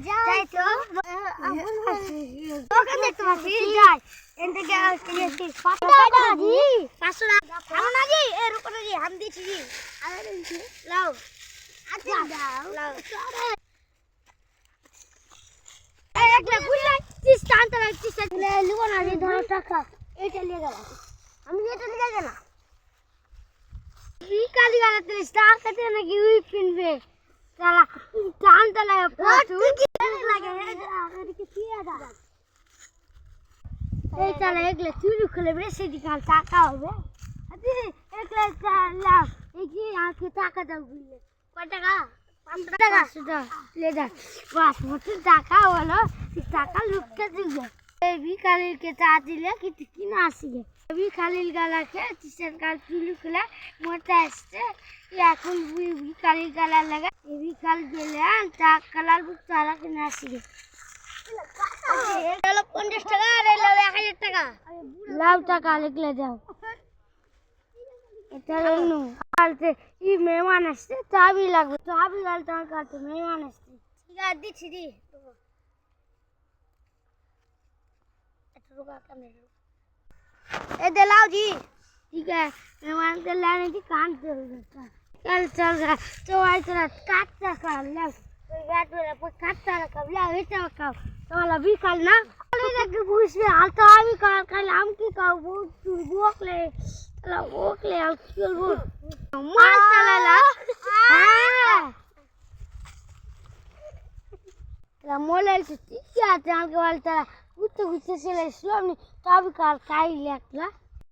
যাই তো ওখানে দেখতে পাচ্ছি যাই এনতে গেছি 500 টাকা জি 500 টাকা না জি এর উপরে জি हम দিছি জি আরে দিছি লাও আচ্ছা দাও লাও এই একটা বুঝলাই চিজ টানতে লাগছিস লে লিবো না রে 10 টাকা এটা নিয়ে গেল আমি এটা নিয়ে গেলাম এই কালি গালাতে স্টার কাটে নাকি উই পিনবে তারা টানতে লাগে লাগে এদিকে কি আদা এই তাহলে এগুলো চুরি খুলে বেশি দিকাল টাকা হবে আদি এগুলো লাভ এই কি আজকে টাকা দাও বুঝলে কত টাকা 500 টাকা সেটা ले जा বাস মতো টাকা হলো টাকা লুটতে দিবে এই বিকালের কে চা দিলে কি কিনা আসিবে বিকালের গালাকে তিসের গাল চুরি খুলে মোটা আসছে এখন বিকালের গালা লাগা এই বিকাল গেলে টা কালার বুতারা কিনা আসিবে এলো 50 টাকা আর এলো 1000 টাকা লাভ টাকা লিখলে যাও এটা লনু কালতে এই মেহমান আসছে চাবি লাগবে চাবি গাল টাকা কালতে মেহমান আসছে ঠিক আছে দিছি দি এটা রুকা কেমনে ए दिलाओ जी ठीक है मेहमान के लाने की कान पे हो जाता चल चल रहा तो आई तरह काटता कर ले कोई बात वाला पर काटता रखा ले ऐसा का तो वाला भी कल ना ले के पूछ में हालता भी कल हम की का वो बुक ले चला बुक ले और चल वो मार चला ला हां la mole el stick ya te han que valta कुछ से ले स्लो नहीं तो अभी कार काई ले